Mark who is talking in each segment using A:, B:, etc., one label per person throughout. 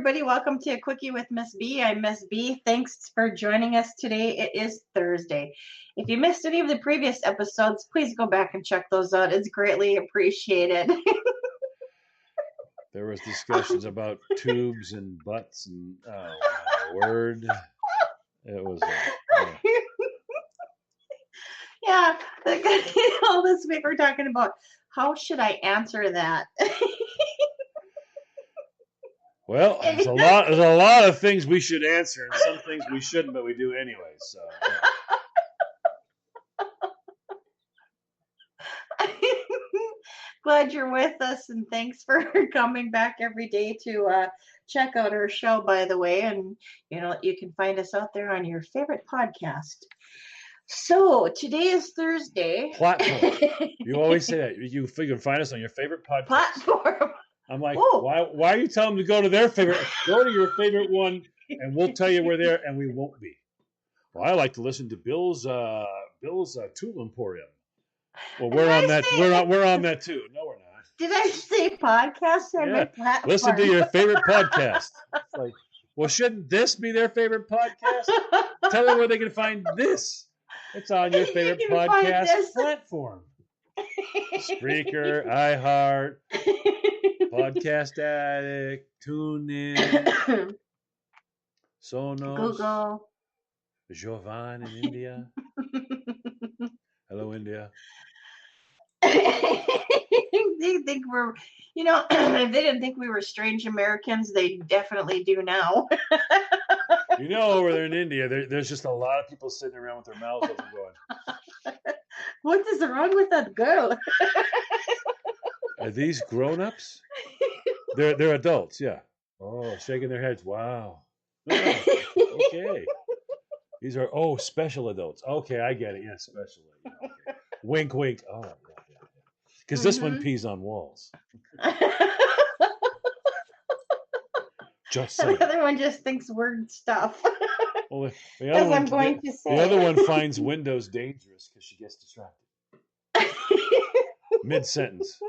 A: everybody. Welcome to A Quickie with Miss B. I'm Miss B. Thanks for joining us today. It is Thursday. If you missed any of the previous episodes, please go back and check those out. It's greatly appreciated.
B: There was discussions about tubes and butts and word. It was
A: yeah. This week we're talking about how should I answer that.
B: Well, there's a lot of things we should answer, and some things we shouldn't, but we do anyway. So. Yeah.
A: Glad you're with us, and thanks for coming back every day to check out our show, by the way. And you can find us out there on your favorite podcast. So today is Thursday.
B: Platform. You always say that. You can find us on your favorite podcast.
A: Platform.
B: I'm like, why are you telling them to go to their favorite? Go to your favorite one, and we'll tell you we're there, and we won't be. Well, I like to listen to Bill's Tool Emporium. Well, we're on that. We're on that too. No, we're not.
A: Did I say podcast?
B: Yeah. Listen to your favorite podcast. It's like, well, shouldn't this be their favorite podcast? Tell them where they can find this. It's on your favorite podcast platform. Spreaker, iHeart, Podcast Addict, TuneIn, Sonos,
A: Google,
B: Jovan in India. Hello, India.
A: They think we're, if they didn't think we were strange Americans, they definitely do now.
B: Over there in India, there's just a lot of people sitting around with their mouths open going,
A: what is wrong with that girl?
B: Are these grown-ups? They're adults, yeah. Oh, shaking their heads. Wow. Oh, okay. These are special adults. Okay, I get it. Yeah, special. Yeah, okay. Wink, wink. Oh, yeah. Because this one pees on walls. Just saying.
A: The other one just thinks weird stuff.
B: Well, the other one finds windows dangerous because she gets distracted. Mid-sentence.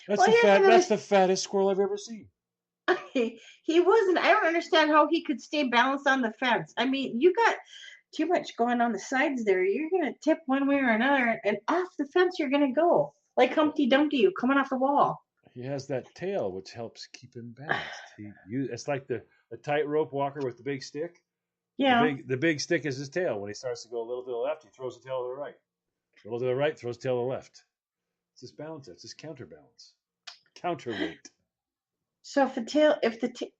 B: That's the fattest squirrel I've ever seen.
A: He wasn't. I don't understand how he could stay balanced on the fence. I mean, you got too much going on the sides there. You're going to tip one way or another, and off the fence you're going to go. Like Humpty Dumpty coming off the wall.
B: He has that tail, which helps keep him balanced. It's like the tightrope walker with the big stick.
A: Yeah.
B: The big stick is his tail. When he starts to go a little to the left, he throws the tail to the right. A little to the right, throws the tail to the left. It's his balance. It's his counterbalance. Counterweight.
A: So if the tail.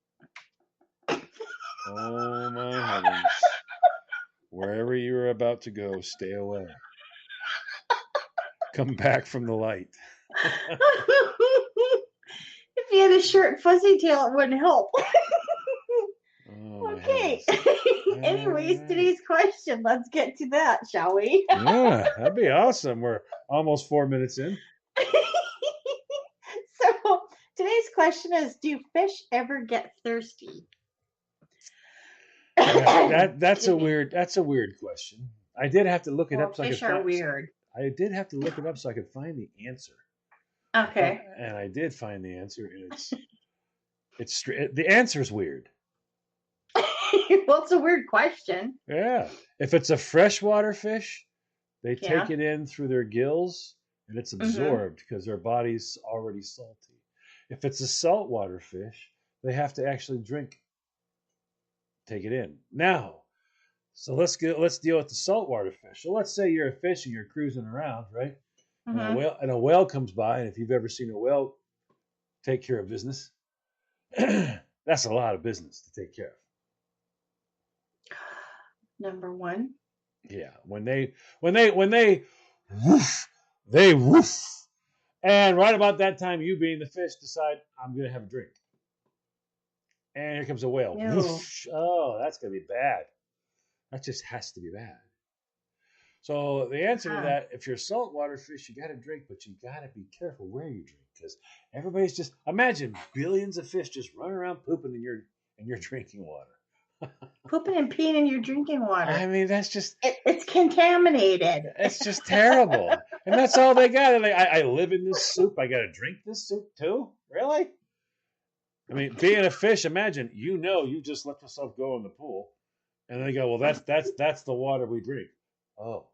B: Oh my heavens. Wherever you're about to go, stay away. Come back from the light.
A: If he had a short fuzzy tail, it wouldn't help. Okay. Anyways, today's question. Let's get to that, shall we?
B: Yeah, that'd be awesome. We're almost 4 minutes in.
A: So today's question is: do fish ever get thirsty?
B: That's a weird question. I did have to look it up.
A: Fish are weird.
B: I did have to look it up so I could find the answer.
A: Okay.
B: And I did find the answer. The answer is weird.
A: Well, it's a weird question.
B: Yeah. If it's a freshwater fish, they take it in through their gills and it's absorbed because their body's already salty. If it's a saltwater fish, they have to actually take it in. Now, so let's deal with the saltwater fish. So let's say you're a fish and you're cruising around, right? And a whale comes by, and if you've ever seen a whale take care of business, that's a lot of business to take care of.
A: Number one.
B: Yeah, when they woof, they woof, and right about that time, you being the fish decide I'm gonna have a drink, and here comes a whale. Woof. Oh, that's gonna be bad. That just has to be bad. So the answer to that, if you're a saltwater fish, you got to drink, but you got to be careful where you drink because everybody's just imagine billions of fish just running around pooping in your drinking water.
A: Pooping and peeing in your drinking water.
B: I mean, that's just
A: it's contaminated.
B: It's just terrible, and that's all they got. Like, I live in this soup. I got to drink this soup too. Really? I mean, being a fish, imagine you just let yourself go in the pool, and they go, well, that's the water we drink. Oh,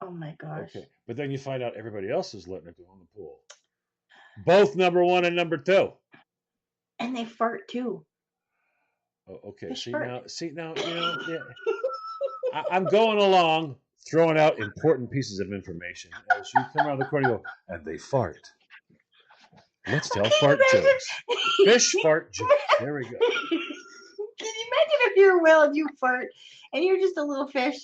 A: Oh my gosh.
B: okay. But then you find out everybody else is letting it go in the pool. Both number 1 and number 2.
A: And they fart too.
B: Oh, okay.
A: Fish
B: See
A: fart.
B: now, yeah. I'm going along, throwing out important pieces of information as you come around the corner and go, and they fart. Let's tell fart jokes. Fish fart jokes. There we go.
A: Can you imagine if you're a whale and you fart and you're just a little fish?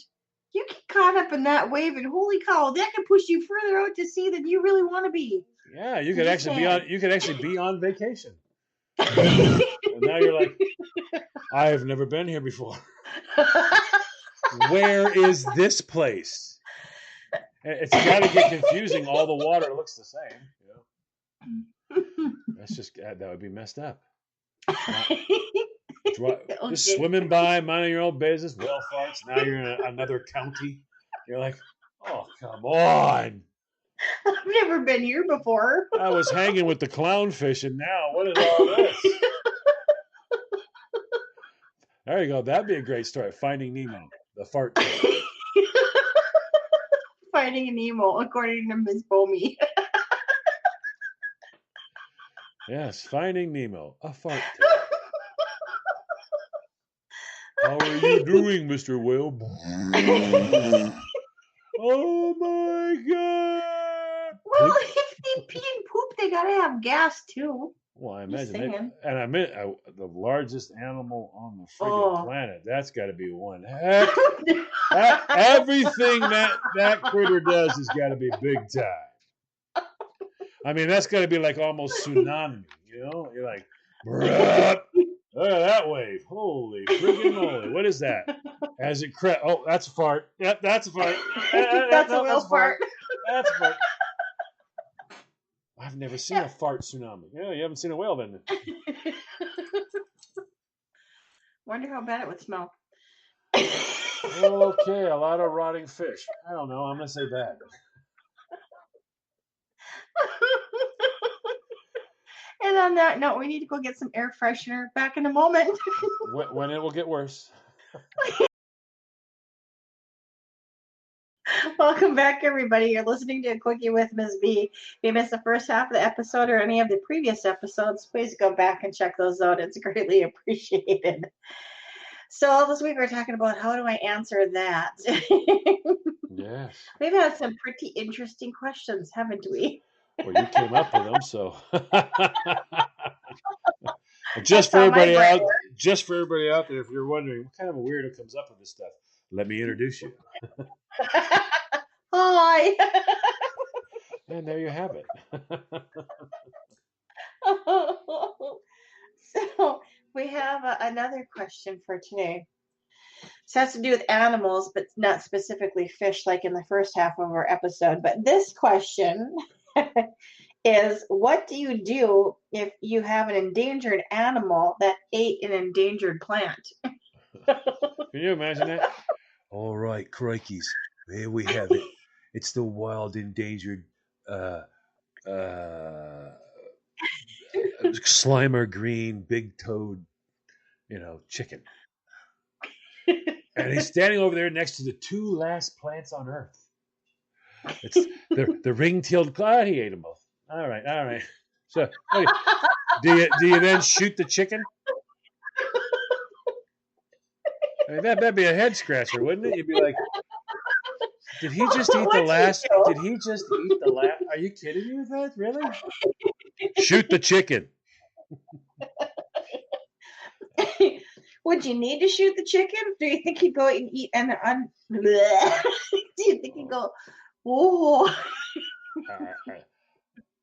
A: You get caught up in that wave, and holy cow, that could push you further out to sea than you really want to be.
B: Yeah, you could actually be on vacation. And now you're like, I've never been here before. Where is this place? It's got to get confusing. All the water looks the same. That's just, that would be messed up. Just swimming by, minding your own business, whale farts. Now you're in another county. You're like, oh, come on.
A: I've never been here before.
B: I was hanging with the clownfish, and now what is all this? There you go. That'd be a great story. Finding Nemo, the fart joke.
A: Finding Nemo, according to Ms. Bomey.
B: Yes, Finding Nemo, a fart joke. How are you doing, Mr. Whale? Oh my God!
A: Well, if they pee and poop, they gotta have gas too.
B: Well, I imagine. The largest animal on the friggin' planet. That's got to be one heck. Everything that critter does has got to be big time. I mean, that's got to be like almost tsunami. You know, you're like, look at that wave. Holy friggin' moly. What is that? As it oh, that's a fart. Yep, that's a fart.
A: That's a whale fart.
B: That's a fart. I've never seen a fart tsunami. Yeah, you haven't seen a whale then.
A: Wonder how bad it would smell.
B: Okay, a lot of rotting fish. I don't know. I'm going to say bad.
A: And on that note, we need to go get some air freshener. Back in a moment.
B: When it will get worse.
A: Welcome back, everybody. You're listening to A Quickie with Ms. B. If you missed the first half of the episode or any of the previous episodes, please go back and check those out. It's greatly appreciated. So this week we're talking about how do I answer that?
B: Yes.
A: We've had some pretty interesting questions, haven't we?
B: Well, you came up with them, so. Just for everybody out there, if you're wondering what kind of a weirdo comes up with this stuff, let me introduce you.
A: Hi.
B: And there you have it.
A: So we have another question for today. This has to do with animals, but not specifically fish like in the first half of our episode. But this question is, what do you do if you have an endangered animal that ate an endangered plant?
B: Can you imagine that? All right, crikeys, here we have it. It's the wild endangered Slimer green big-toed, chicken. And he's standing over there next to the two last plants on Earth. It's the ring-tailed cloud. He ate them both. All right. So, do you then shoot the chicken? I mean, that'd be a head scratcher, wouldn't it? You'd be like, did he just eat the last? Did he just eat the last? Are you kidding me with that? Really? Shoot the chicken.
A: Would you need to shoot the chicken? Do you think he'd go and eat do you think he'd go, whoa?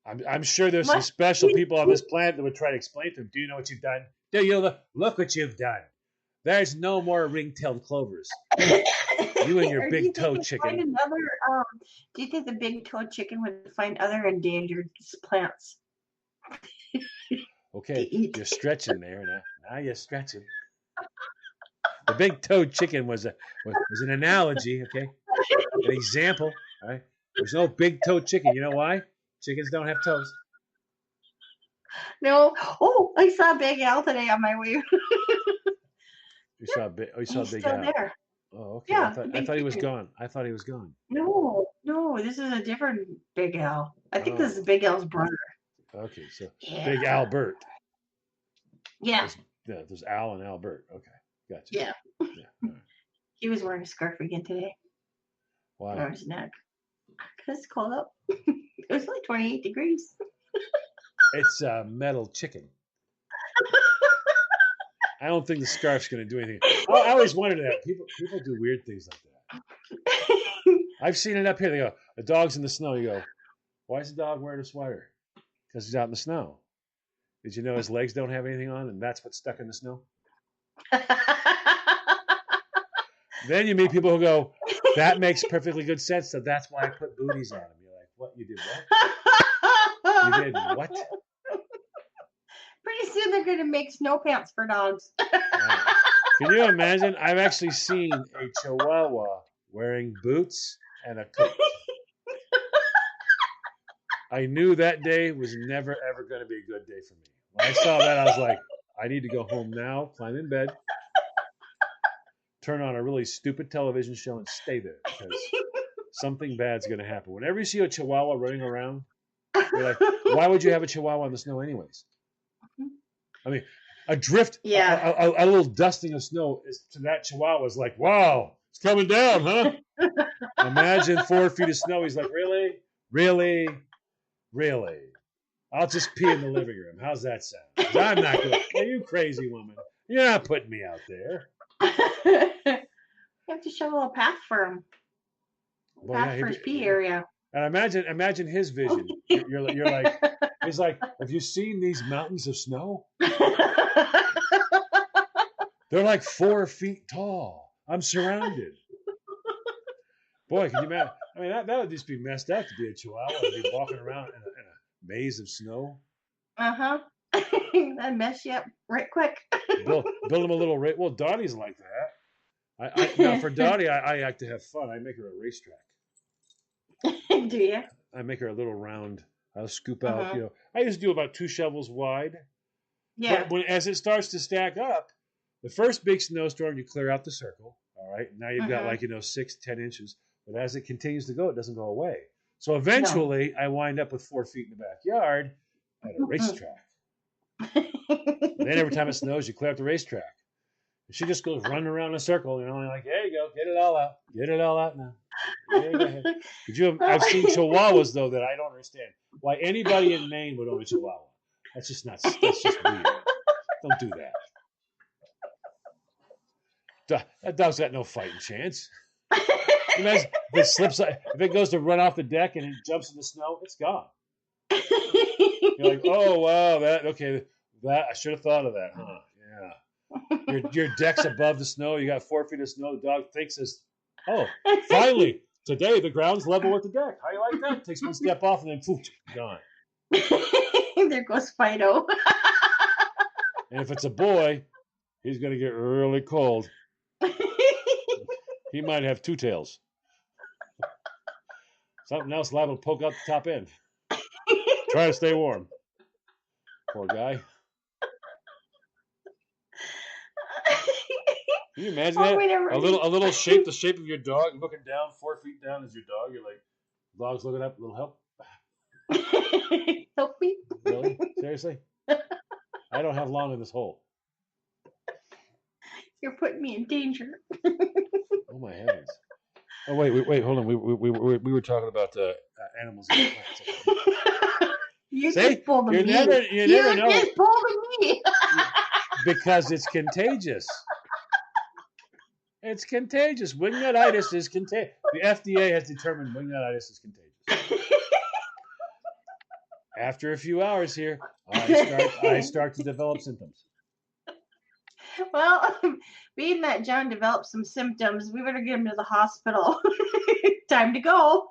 B: I'm sure there's some special people on this planet that would try to explain to him, do you know what you've done? Do you look what you've done? There's no more ring-tailed clovers. You and your big-toed chicken.
A: Do you think the big-toed chicken would find other endangered plants?
B: Okay, you're stretching there. Now you're stretching. The big-toed chicken was an analogy, okay? An example, all right? There's no big-toed chicken. You know why? Chickens don't have toes.
A: No. Oh, I saw Big Al today on my way.
B: You saw Big. Oh, you saw
A: He's
B: Big
A: still
B: Al.
A: there.
B: Oh, okay.
A: Yeah, the
B: I
A: big
B: thought he was
A: chicken.
B: gone. I thought he was gone.
A: No, no, this is a different Big Al. I think this is
B: Oh,
A: Big Al's brother.
B: okay. So
A: Yeah.
B: Big Albert.
A: Yeah.
B: There's Al and Albert. Okay, gotcha.
A: Yeah.
B: Yeah. All right.
A: He was wearing a scarf again today
B: Why?
A: around his neck. Because it's cold up. It was like 28 degrees.
B: It's metal chicken. I don't think the scarf's going to do anything. I always wondered that. People do weird things like that. I've seen it up here. They go, a dog's in the snow. You go, why is the dog wearing a sweater? Because he's out in the snow. Did you know his legs don't have anything on, and that's what's stuck in the snow? Then you meet people who go, that makes perfectly good sense, so that's why I put booties on him. You're like, what? You did what? You did what?
A: Pretty soon they're going to make snow pants for dogs.
B: Wow. Can you imagine? I've actually seen a Chihuahua wearing boots and a coat. I knew that day was never, ever going to be a good day for me. When I saw that, I was like, I need to go home now, climb in bed, turn on a really stupid television show, and stay there because something bad's going to happen. Whenever you see a Chihuahua running around, you're like, why would you have a Chihuahua in the snow anyways? I mean, a drift,
A: Yeah.
B: a little dusting of snow to that Chihuahua is like, wow, it's coming down, huh? Imagine 4 feet of snow. He's like, really? Really? Really? I'll just pee in the living room. How's that sound? 'Cause I'm not going. Are you crazy, woman? You're not putting me out there.
A: You have to show a little path for him.
B: Well,
A: Path
B: yeah,
A: for his pee area.
B: And imagine his vision. You're like, he's like, have you seen these mountains of snow? They're like 4 feet tall. I'm surrounded. Boy, can you imagine? I mean, that would just be messed up to be a Chihuahua and be walking around in a maze of snow.
A: Uh-huh. That'd mess you up right quick.
B: Build him a little race. Well, Dottie's like that. Now for Dottie, I like to have fun. I make her a racetrack.
A: Do you?
B: I make her a little round. I'll scoop out. I used to do about 2 shovels wide.
A: Yeah.
B: But as it starts to stack up, the first big snowstorm, you clear out the circle. All right. Now you've got 6-10 inches. But as it continues to go, it doesn't go away. So eventually, I wind up with 4 feet in the backyard at a racetrack. Then every time it snows, you clear out the racetrack. And she just goes running around in a circle, like, there you go, get it all out. Get it all out now. I've seen Chihuahuas, though, that I don't understand. Why anybody in Maine would own a Chihuahua. That's just weird. Don't do that. That dog's got no fighting chance. If it slips, if it goes to run off the deck and it jumps in the snow, it's gone. You're like, oh wow, that I should have thought of that, huh? Yeah. Your deck's above the snow. You got 4 feet of snow. The dog thinks finally today the ground's level with the deck. How you like that? Takes one step off and then poof, gone.
A: There goes Fido.
B: And if it's a boy, he's gonna get really cold. He might have 2 tails. Something else liable to poke out the top end. Try to stay warm. Poor guy. Can you imagine that? A little shape, the shape of your dog, looking down, 4 feet down is your dog. You're like, dog's looking up, a little help.
A: Help me.
B: Really? Seriously? I don't have lawn in this hole.
A: You're putting me in danger.
B: Oh my heavens! Oh wait, hold on. We were talking about animals and plants.
A: You just pulled me.
B: You never know.
A: You just pulled me.
B: Because it's contagious. It's contagious. Wingnutitis is contagious. The FDA has determined wingnutitis is contagious. After a few hours here, I start to develop symptoms.
A: Well, being that John developed some symptoms, we better get him to the hospital. Time to go.